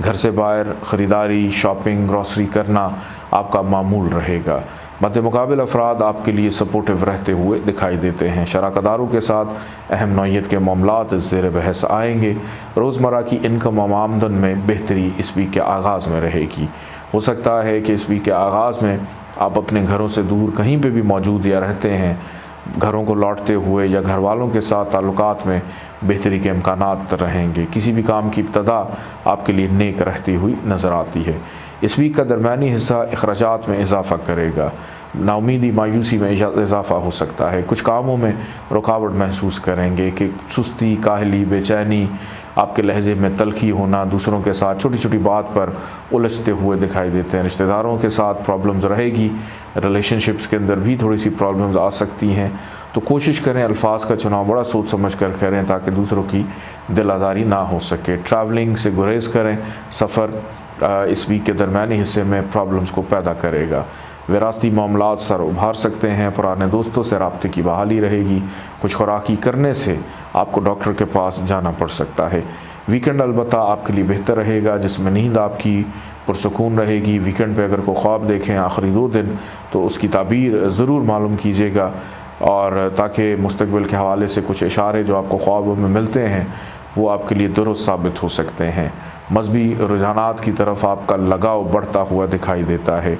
घर से बाहर ख़रीदारी, शॉपिंग, ग्रॉसरी करना आपका मामूल रहेगा। मद्दे मुकाबिल अफराद आपके लिए सपोर्टिव रहते हुए दिखाई देते हैं। शराकदारों के साथ अहम नौइयत के मामलात ज़ेर बहस आएंगे। रोज़मर्रा की इनकम व आमदन में बेहतरी इस वीक के आगाज़ में रहेगी। हो सकता है कि इस वीक के आगाज़ में आप अपने घरों से दूर कहीं पे भी मौजूद या रहते हैं, घरों को लौटते हुए या घर वालों के साथ ताल्लुकात में बेहतरी के इम्कानात रहेंगे। किसी भी काम की इब्तदा आपके लिए नेक रहती हुई नज़र आती है। इस वीक का दरमियानी हिस्सा अखराजात में इजाफ़ा करेगा। नाउमीदी, मायूसी में इजाफ़ा हो सकता है। कुछ कामों में रुकावट महसूस करेंगे कि सुस्ती, काहली, बेचैनी, आपके लहजे में तल्खी होना, दूसरों के साथ छोटी छोटी बात पर उलझते हुए दिखाई देते हैं। रिश्तेदारों के साथ प्रॉब्लम्स रहेगी। रिलेशनशिप्स के अंदर भी थोड़ी सी प्रॉब्लम्स आ सकती हैं। तो कोशिश करें अल्फाज का चुनाव बड़ा सोच समझ कर करें ताकि दूसरों की दिल आज़ारी ना हो सके। ट्रैवलिंग से गुरेज करें। सफ़र इस वीक के दरमियानी हिस्से में प्रॉब्लम्स को पैदा करेगा। विरासती मामलात सर उभार सकते हैं। पुराने दोस्तों से राब्ते की बहाली रहेगी। कुछ खुराकी करने से आपको डॉक्टर के पास जाना पड़ सकता है। वीकेंड अलबत्ता आपके लिए बेहतर रहेगा जिसमें नींद आपकी पुरसुकून रहेगी। वीकेंड पे अगर कोई ख्वाब देखें आखिरी 2 दिन तो उसकी ताबीर ज़रूर मालूम कीजिएगा और ताकि मुस्तकबिल के हवाले से कुछ इशारे जो आपको ख्वाबों में मिलते हैं वो आपके लिए दुरुस्त साबित हो सकते हैं। मजहबी रुझानात की तरफ आपका लगाव बढ़ता हुआ दिखाई देता है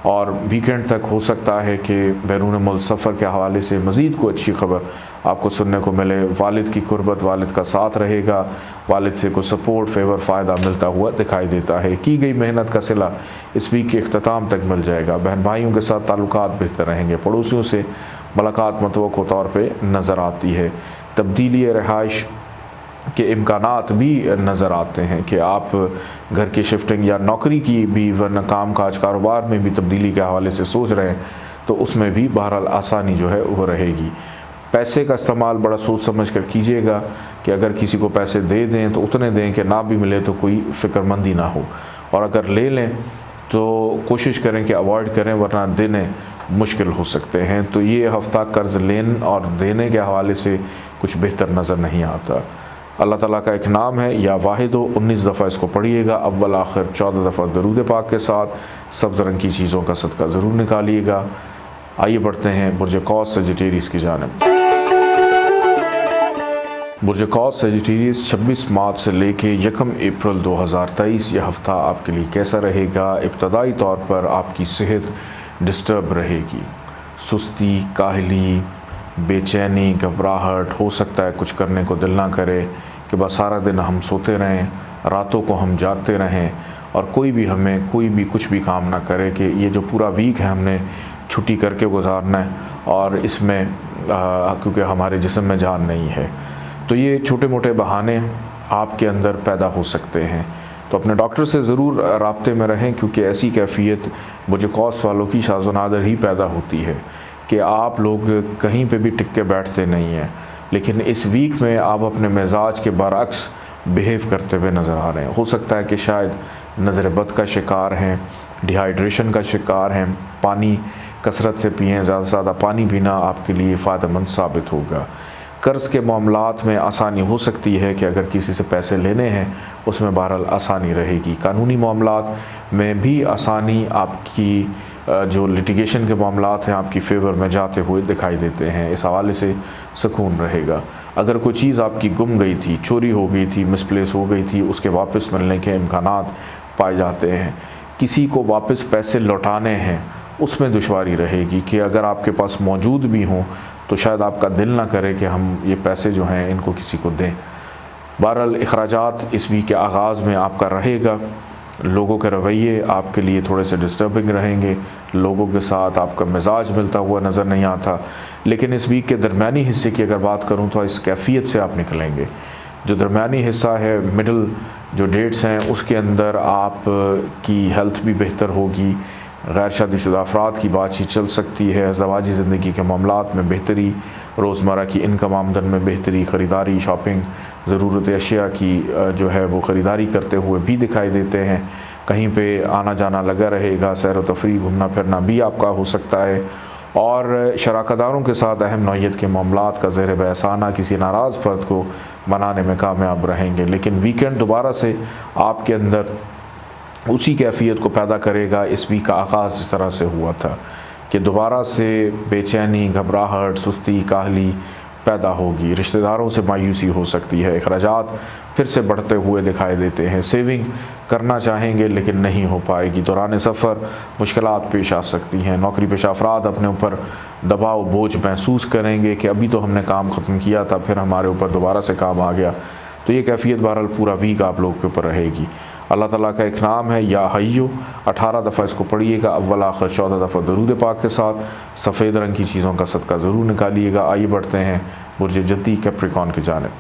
और वीकेंड तक हो सकता है कि बैरून मुल्क सफ़र के हवाले से मज़ीद कोई अच्छी खबर आपको सुनने को मिले। वालिद की कुर्बत, वालिद का साथ रहेगा। वालिद से कोई सपोर्ट, फेवर, फ़ायदा मिलता हुआ दिखाई देता है। की गई मेहनत का सिला इस वीक के अख्ताम तक मिल जाएगा। बहन भाइयों के साथ ताल्लुकात बेहतर रहेंगे। पड़ोसियों से मुलाकात मतवक़्क़ो तौर पर नज़र आती है। तब्दीली रहाइश के इम्कानात भी नज़र आते हैं कि आप घर की शिफ्टिंग या नौकरी की भी, वरना काम काज कारोबार में भी तब्दीली के हवाले से सोच रहे हैं तो उसमें भी बहरहाल आसानी जो है वो रहेगी। पैसे का इस्तेमाल बड़ा सोच समझ कर कीजिएगा कि अगर किसी को पैसे दे दें तो उतने दें कि ना भी मिले तो कोई फ़िक्रमंदी ना हो, और अगर ले लें तो कोशिश करें कि अवॉइड करें, वरना देने मुश्किल हो सकते हैं। तो ये हफ़्ता कर्ज़ लेने और देने के हवाले से कुछ बेहतर नज़र नहीं आता। अल्लाह ताला का एक नाम है या वाहिद हो, 19 दफ़ा इसको पढ़िएगा, अव्वल आखिर 14 दफ़ा दरूद पाक के साथ। सब्ज़ रंग की चीज़ों का सदका ज़रूर निकालिएगा। आइए बढ़ते हैं बुर्ज कौस सजिटेरियस की जानिब। बुर्ज कौस सजिटेरियस 26 मार्च से लेके 1 अप्रैल 2023 यह हफ़्ता आपके लिए कैसा रहेगा। इब्तदाई तौर पर आपकी सेहत डिस्टर्ब रहेगी, सुस्ती, काहली, बेचैनी, घबराहट, हो सकता है कुछ करने को दिल ना करे कि बस सारा दिन हम सोते रहें, रातों को हम जागते रहें और कोई भी कुछ भी काम ना करे कि ये जो पूरा वीक है हमने छुट्टी करके गुजारना है, और इसमें क्योंकि हमारे जिस्म में जान नहीं है। तो ये छोटे मोटे बहाने आपके अंदर पैदा हो सकते हैं, तो अपने डॉक्टर से ज़रूर राब्ते में रहें, क्योंकि ऐसी कैफियत बुर्ज कौस वालों की शाज़ व नादिर ही पैदा होती है कि आप लोग कहीं पे भी टिक के बैठते नहीं हैं, लेकिन इस वीक में आप अपने मिजाज के बरअक्स बिहेव करते हुए नज़र आ रहे हैं। हो सकता है कि शायद नज़र बद का शिकार हैं, डिहाइड्रेशन का शिकार हैं। पानी कसरत से पिएँ, ज़्यादा से ज़्यादा पानी पीना आपके लिए फ़ायदेमंद साबित होगा। कर्ज़ के मामलात में आसानी हो सकती है कि अगर किसी से पैसे लेने हैं उसमें बहरहाल आसानी रहेगी। कानूनी मामलात में भी आसानी आपकी जो लिटिगेशन के मामलात हैं आपकी फ़ेवर में जाते हुए दिखाई देते हैं। इस हवाले से सुकून रहेगा। अगर कोई चीज़ आपकी गुम गई थी, चोरी हो गई थी, मिसप्लेस हो गई थी, उसके वापस मिलने के इम्कानात पाए जाते हैं। किसी को वापस पैसे लौटाने हैं उसमें दुश्वारी रहेगी कि अगर आपके पास मौजूद भी हों तो शायद आपका दिल ना करे कि हम ये पैसे जो हैं इनको किसी को दें। बहरहाल अखराजात इस वीक के आगाज़ में आपका रहेगा। लोगों के रवैये आपके लिए थोड़े से डिस्टर्बिंग रहेंगे, लोगों के साथ आपका मिजाज मिलता हुआ नज़र नहीं आता। लेकिन इस वीक के दरमियानी हिस्से की अगर बात करूँ तो इस कैफियत से आप निकलेंगे। जो दरमियानी हिस्सा है, मिडल जो डेट्स हैं, उसके अंदर आप की हेल्थ भी बेहतर होगी। गैर शादीशुदा अफराद की बातचीत चल सकती है। ज़वाजी ज़िंदगी के मामलात में बेहतरी, रोज़मर्रा की इनकम आमदन में बेहतरी, ख़रीदारी, शॉपिंग, ज़रूरत अशिया की जो है वो ख़रीदारी करते हुए भी दिखाई देते हैं। कहीं पे आना जाना लगा रहेगा, सैर व तफरीह, घूमना फिरना भी आपका हो सकता है। और शराकतदारों के साथ अहम नौइयत के मामलात का ज़ेर बहस आना किसी नाराज़ फ़र्द को मनाने में कामयाब रहेंगे। लेकिन वीकेंड दोबारा से आपके अंदर उसी कैफियत को पैदा करेगा इस वीक का आगाज़ जिस तरह से हुआ था कि दोबारा से बेचैनी, घबराहट, सुस्ती, काहली पैदा होगी। रिश्तेदारों से मायूसी हो सकती है। अखराजात फिर से बढ़ते हुए दिखाई देते हैं। सेविंग करना चाहेंगे लेकिन नहीं हो पाएगी। दौरान सफ़र मुश्किलात पेश आ सकती हैं। नौकरी पेशा अफराद अपने ऊपर दबाव, बोझ महसूस करेंगे कि अभी तो हमने काम ख़त्म किया था, फिर हमारे ऊपर दोबारा से काम आ गया। तो ये कैफियत बहरहाल पूरा वीक आप लोगों के ऊपर रहेगी। अल्लाह ताला का एक नाम है या हय्यो, 18 दफ़ा इसको पढ़िएगा, अव्वल आखिर 14 दफ़ा दरूद पाक के साथ। सफ़ेद रंग की चीज़ों का सदका ज़रूर निकालिएगा। आइए बढ़ते हैं बुर्ज जद्दी कैप्रिकॉन की जानिब।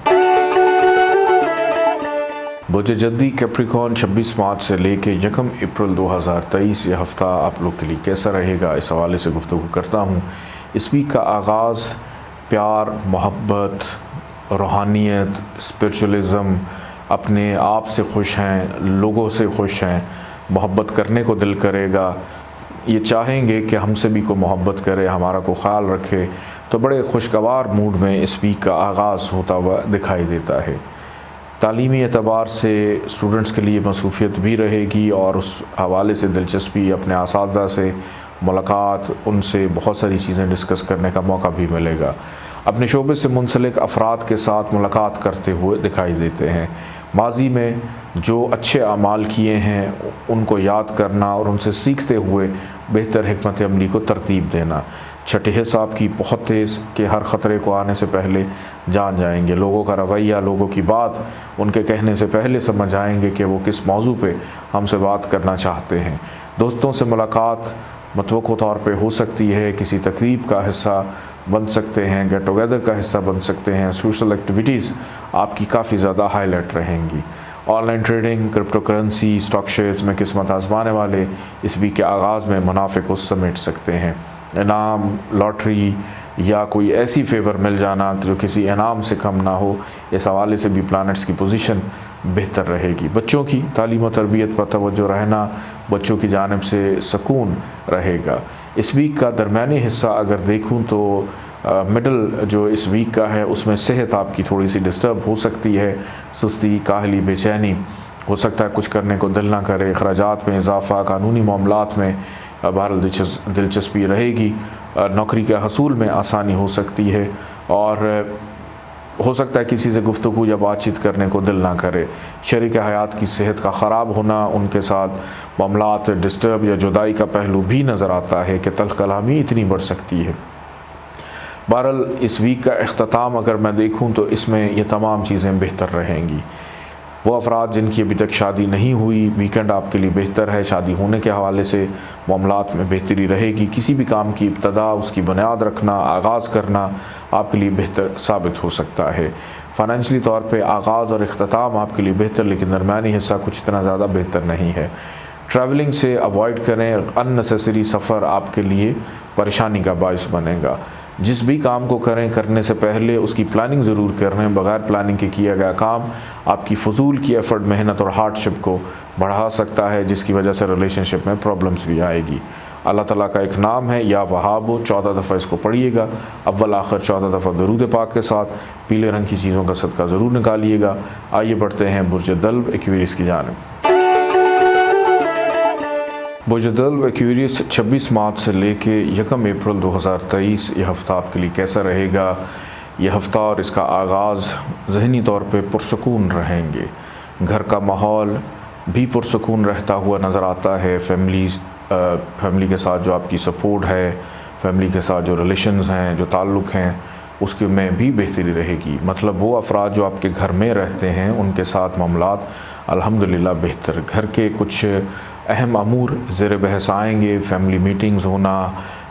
बुर्ज जद्दी कैप्रिकॉन 26 मार्च से लेके 1 अप्रैल 2023 यह हफ़्ता आप लोग के लिए कैसा रहेगा, इस हवाले से गुफ्तगू करता हूँ। इस वीक का आगाज़ प्यार, मोहब्बत, रूहानियत, स्पिरिचुअलिज़म, अपने आप से खुश हैं, लोगों से खुश हैं, मोहब्बत करने को दिल करेगा। ये चाहेंगे कि हमसे भी कोई मोहब्बत करे, हमारा को ख्याल रखे। तो बड़े खुशगवार मूड में इस वीक का आगाज़ होता हुआ दिखाई देता है। तालीमी एतबार से स्टूडेंट्स के लिए मसरूफ़ियत भी रहेगी और उस हवाले से दिलचस्पी, अपने असातिज़ा से मुलाकात, उनसे बहुत सारी चीज़ें डिस्कस करने का मौका भी मिलेगा। अपने शोबे से मुंसलिक अफराद के साथ मुलाकात करते हुए दिखाई देते हैं। माजी में जो अच्छे अमाल किए हैं उनको याद करना और उनसे सीखते हुए बेहतर हिकमत अमली को तरतीब देना। छठे हिस्सा आपकी बहुत तेज़ कि हर ख़तरे को आने से पहले जान जाएंगे। लोगों का रवैया, लोगों की बात उनके कहने से पहले समझ आएंगे कि वो किस मौजू पे हमसे बात करना चाहते हैं। दोस्तों से मुलाकात मतवक़्क़ो तौर पे हो सकती है, किसी तकरीब का हिस्सा बन सकते हैं, गेट टुगेदर का हिस्सा बन सकते हैं। सोशल एक्टिविटीज़ आपकी काफ़ी ज़्यादा हाईलाइट रहेंगी। Online trading, crypto currency, stock shares में किस्मत आजमाने वाले इस वीक के आगाज़ में मुनाफे को समेट सकते हैं। इनाम, लॉटरी या कोई ऐसी फेवर मिल जाना जो किसी इनाम से कम ना हो, इस हवाले से भी प्लैनेट्स की पोजीशन बेहतर रहेगी। बच्चों की तालीम और तरबियत पर तवज्जो रहना, बच्चों की जानिब से सुकून रहेगा। इस वीक का दरमियानी हिस्सा अगर देखूं तो मिडल जो इस वीक का है उसमें सेहत आपकी थोड़ी सी डिस्टर्ब हो सकती है। सुस्ती, काहली, बेचैनी, हो सकता है कुछ करने को दिल ना करे। अखराजात में इजाफ़ा, कानूनी मामलात में बहरहाल दिलचस्पी रहेगी। नौकरी के हसूल में आसानी हो सकती है और हो सकता है किसी से गुफ्तगू या बातचीत करने को दिल ना करे। शरीक हयात की सेहत का ख़राब होना, उनके साथ मामलात डिस्टर्ब या जुदाई का पहलू भी नज़र आता है कि तल्ख़ कलामी इतनी बढ़ सकती है। बहरहाल इस वीक का इख्तिताम अगर मैं देखूं तो इसमें ये तमाम चीज़ें बेहतर रहेंगी। वो अफराद जिनकी अभी तक शादी नहीं हुई, वीकेंड आपके लिए बेहतर है। शादी होने के हवाले से मामलात में बेहतरी रहेगी। किसी भी काम की इब्तदा, उसकी बुनियाद रखना, आगाज़ करना आपके लिए बेहतर साबित हो सकता है। फ़ाइनेंशियली तौर पे आगाज़ और इख्तिताम आपके लिए बेहतर, लेकिन दरमियानी हिस्सा कुछ इतना ज़्यादा बेहतर नहीं है। ट्रैवलिंग से अवॉइड करें। अननेसेसरी सफ़र आपके लिए परेशानी का बायस बनेगा। जिस भी काम को करें, करने से पहले उसकी प्लानिंग ज़रूर करें। बग़ैर प्लानिंग के किया गया काम आपकी फ़जूल की एफ़र्ट, मेहनत और हार्डशिप को बढ़ा सकता है, जिसकी वजह से रिलेशनशिप में प्रॉब्लम्स भी आएगी। अल्लाह ताला का एक नाम है या वहाब, 14 दफ़ा इसको पढ़िएगा। अव्वल आखिर 14 दफ़ा दरूद पाक के साथ पीले रंग की चीज़ों का सदका ज़रूर निकालिएगा। आइए बढ़ते हैं बुर्ज दल्व एक्वेरियस की जानिब। बुर्ज दल्व एक्वेरियस 26 मार्च से लेके 1 अप्रैल 2023 ये हफ़्ता आपके लिए कैसा रहेगा। यह हफ़्ता और इसका आगाज़ ज़हनी तौर पे पुरसकून रहेंगे। घर का माहौल भी पुरसकून रहता हुआ नज़र आता है। फैमिली के साथ जो आपकी सपोर्ट है, फैमिली के साथ जो रिलेशंस हैं, जो ताल्लुक़ हैं, उसके में भी बेहतरी रहेगी। मतलब वो अफराद जो आपके घर में रहते हैं उनके साथ मामलात अल्हम्दुलिल्लाह बेहतर। घर के कुछ अहम अमूर ज़ेर बहस आएंगे। फैमिली मीटिंग्स होना,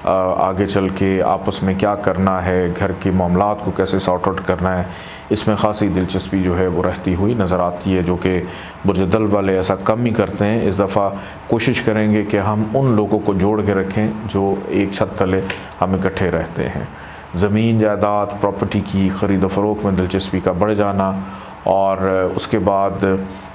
आगे चल के आपस में क्या करना है, घर के मामलात को कैसे सॉर्ट आउट करना है, इसमें ख़ासी दिलचस्पी जो है वो रहती हुई नज़र आती है, जो कि बुर्ज दल्व वाले ऐसा कम ही करते हैं। इस दफ़ा कोशिश करेंगे कि हम उन लोगों को जोड़ के रखें जो एक छत तले हम इकट्ठे रहते हैं। ज़मीन जायदाद, प्रॉपर्टी की ख़रीद फ़रोख्त में दिलचस्पी का बढ़ जाना और उसके बाद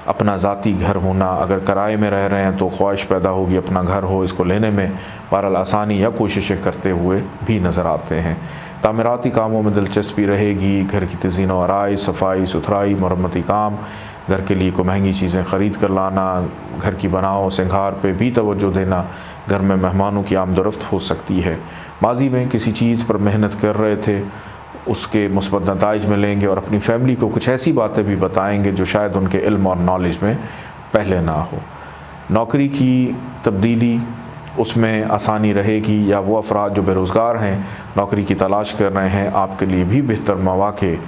अपना ज़ाती घर होना। अगर किराए में रह रहे हैं तो ख्वाहिश पैदा होगी अपना घर हो, इसको लेने में बहरहाल आसानी या कोशिशें करते हुए भी नज़र आते हैं। तामीराती कामों में दिलचस्पी रहेगी। घर की तज़ीन व आराई, सफाई सुथराई, मरम्मती काम, घर के लिए कोई महंगी चीज़ें ख़रीद कर लाना, घर की बनाओ सिंगार पे भी तवज्जो देना, घर में मेहमानों की आमदरफ्त हो सकती है। माजी में किसी चीज़ पर मेहनत कर रहे थे, उसके मुस्बत नताइज मिलेंगे और अपनी फैमिली को कुछ ऐसी बातें भी बताएंगे जो शायद उनके इल्म और नॉलेज में पहले ना हो। नौकरी की तब्दीली, उसमें आसानी रहेगी। या वो अफराद जो बेरोज़गार हैं, नौकरी की तलाश कर रहे हैं, आपके लिए भी बेहतर मौक़े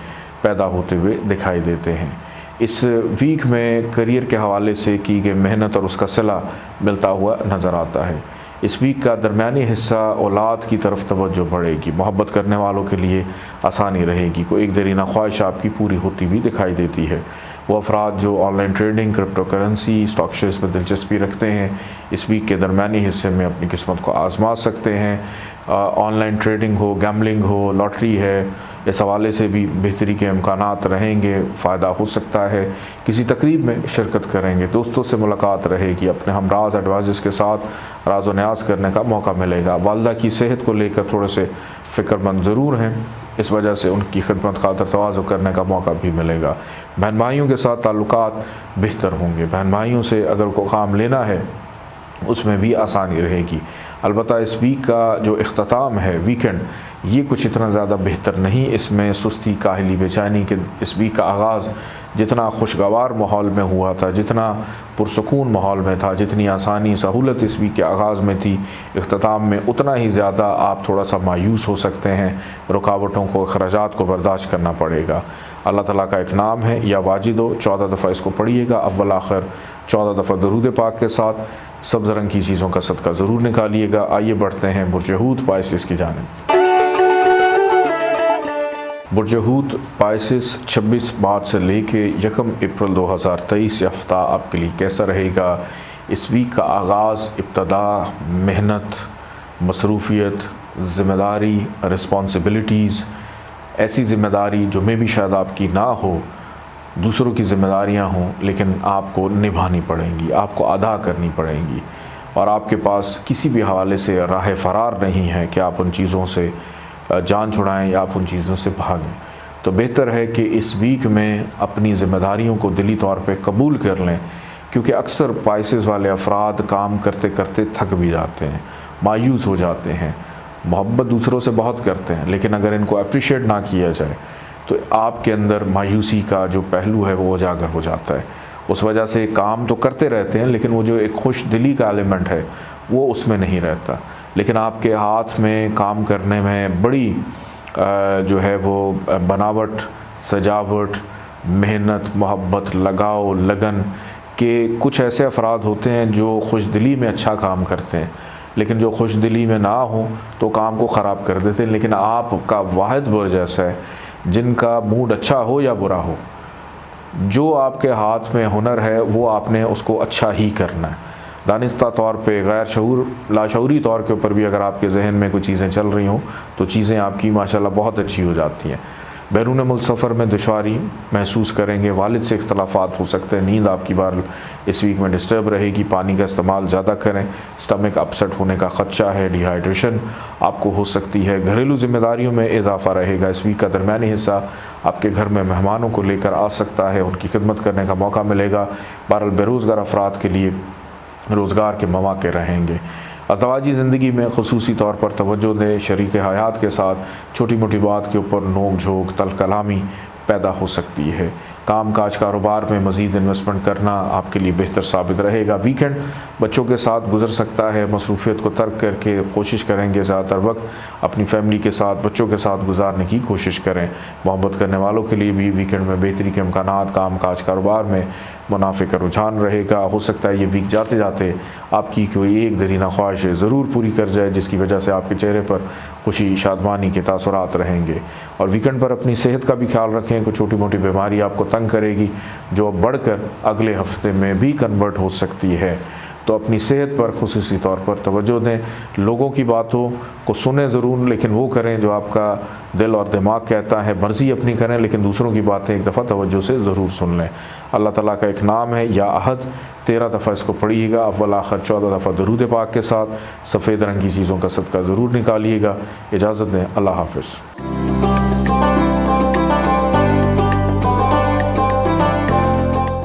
पैदा होते हुए दिखाई देते हैं। इस वीक में करियर के हवाले से की गई मेहनत और उसका सिला मिलता हुआ नज़र आता है। इस वीक का दरमियानी हिस्सा औलाद की तरफ तवज्जो बढ़ेगी। मोहब्बत करने वालों के लिए आसानी रहेगी। कोई एक देरीना ख्वाहिश आपकी पूरी होती भी दिखाई देती है। वो अफराद जो online trading, crypto currency, stock shares में दिलचस्पी रखते हैं, इस वीक के दरमियानी हिस्से में अपनी किस्मत को आजमा सकते हैं। ऑनलाइन ट्रेडिंग हो, गैम्बलिंग हो, लॉटरी है, इस हवाले से भी बेहतरी के इम्कानात रहेंगे। फ़ायदा हो सकता है। किसी तकरीब में शिरकत करेंगे, दोस्तों से मुलाकात रहेगी, अपने हमराज एडवाइज़र्स के साथ राज व न्याज़ करने का मौका मिलेगा। वालदा की सेहत को लेकर थोड़े से फ़िक्रमंद ज़रूर हैं, इस वजह से उनकी खिदमत खातर तवाज़ु करने का मौका भी मिलेगा। बहन भाइयों के साथ ताल्लुकात बेहतर होंगे। बहन भाइयों से अगर कोई काम लेना है उसमें भी आसानी रहेगी। अलबत्ता इस वीक का जो इख्तिताम है, वीकेंड, ये कुछ इतना ज़्यादा बेहतर नहीं। इसमें सुस्ती, काहली, बेचैनी के इस वीक का आगाज़ जितना खुशगवार माहौल में हुआ था, जितना पुरसकून माहौल में था, जितनी आसानी सहूलत इस वीक के आगाज़ में थी, इख्तिताम में उतना ही ज़्यादा आप थोड़ा सा मायूस हो सकते हैं। रुकावटों को, अखराजात को बर्दाश्त करना पड़ेगा। अल्लाह ताला का एक नाम है या वाजिदो, 14 दफ़ा इसको पढ़िएगा। अव्वल आखिर 14 दफ़ा दरूद पाक के साथ सब्ज़ रंग की चीज़ों का सदका ज़रूर निकालिएगा। आइए बढ़ते हैं बुर्ज हूत पाइसिस की जानिब। बुर्ज हूत पाइसिस 26 मार्च से लेके 1 अप्रैल 2023 हफ्ता आपके लिए कैसा रहेगा। इस वीक का आगाज़, इब्तदा, मेहनत, मसरूफ़ियत, ज़िम्मेदारी, रिस्पॉन्सिबिलिटीज़, ऐसी ज़िम्मेदारी जो में भी शायद आपकी ना हो, दूसरों की ज़िम्मेदारियाँ हों, लेकिन आपको निभानी पड़ेंगी, आपको अदा करनी पड़ेंगी और आपके पास किसी भी हवाले से राह फ़रार नहीं है कि आप उन चीज़ों से जान छुड़ाएं या आप उन चीज़ों से भागें। तो बेहतर है कि इस वीक में अपनी ज़िम्मेदारियों को दिली तौर पे कबूल कर लें, क्योंकि अक्सर पाइसिस वाले अफराद काम करते करते थक भी जाते हैं, मायूस हो जाते हैं, मोहब्बत दूसरों से बहुत करते हैं, लेकिन अगर इनको अप्रिशिएट ना किया जाए तो आपके अंदर मायूसी का जो पहलू है वो उजागर हो जाता है। उस वजह से काम तो करते रहते हैं, लेकिन वो जो एक खुश दिली का एलिमेंट है वो उसमें नहीं रहता। लेकिन आपके हाथ में काम करने में बड़ी जो है वो बनावट, सजावट, मेहनत, मोहब्बत, लगाव, लगन के कुछ ऐसे अफराद होते हैं जो खुश दिली में अच्छा काम करते हैं, लेकिन जो खुश दिली में ना हो तो काम को ख़राब कर देते हैं। लेकिन आपका वाहिद बुर्ज ऐसा है जिनका मूड अच्छा हो या बुरा हो, जो आपके हाथ में हुनर है वो आपने उसको अच्छा ही करना है। दानिस्ता तौर पे, गैर शऊर, लाशऊरी तौर के ऊपर भी अगर आपके जहन में कोई चीज़ें चल रही हों तो चीज़ें आपकी माशाल्लाह बहुत अच्छी हो जाती हैं। बैरून मुल्क सफ़र में दुश्वारी महसूस करेंगे, वालिद से इख्तलाफात हो सकते हैं, नींद आपकी बार इस वीक में डिस्टर्ब रहेगी, पानी का इस्तेमाल ज़्यादा करें, स्टमक अपसेट होने का ख़दशा है, डिहाइड्रेशन आपको हो सकती है। घरेलू ज़िम्मेदारियों में इजाफ़ा रहेगा। इस वीक का दरमियानी हिस्सा आपके घर में मेहमानों को लेकर आ सकता है, उनकी खिदमत करने का मौका मिलेगा। बहरहाल बेरोज़गार अफराद के लिए रोज़गार के मौके रहेंगे। अज़दवाजी ज़िंदगी में ख़ुसूसी तौर पर तवज्जो दें। शरीक हयात के साथ छोटी मोटी बात के ऊपर नोक झोंक, तल कलामी पैदा हो सकती है। काम काज कारोबार में मज़ीद इन्वेस्टमेंट करना आपके लिए बेहतर साबित रहेगा। वीकेंड बच्चों के साथ गुजर सकता है। मसरूफ़ियत को तर्क करके कोशिश करेंगे ज़्यादातर वक्त अपनी फैमिली के साथ, बच्चों के साथ गुजारने की कोशिश करें। मोहब्बत करने वालों के लिए भी वीकेंड में बेहतरी के इम्कानात, काम काज कारोबार में मुनाफे का रुझान रहेगा। हो सकता है ये वीक जाते जाते आपकी कोई एक दरीना ख्वाहिश ज़रूर पूरी कर जाए, जिसकी वजह से आपके चेहरे पर खुशी, शादमानी के तासुरात रहेंगे। और वीकेंड पर अपनी सेहत का भी ख्याल रखें। कोई छोटी मोटी बीमारी आपको तंग करेगी जो बढ़कर अगले हफ्ते में भी कन्वर्ट हो सकती है, तो अपनी सेहत पर खुसूसी तौर पर तवज्जो दें। लोगों की बातों को सुने ज़रूर, लेकिन वो करें जो आपका दिल और दिमाग कहता है। मर्ज़ी अपनी करें, लेकिन दूसरों की बातें एक दफ़ा तवज्जो से ज़रूर सुन लें। अल्लाह ताला का एक नाम है या अहद, 13 दफ़ा इसको पढ़िएगा। अव्वल आखिर 14 दफ़ा दरूद पाक के साथ सफ़ेद रंग की चीज़ों का सदका ज़रूर निकालिएगा। इजाज़त दें, अल्लाह हाफ़िज़।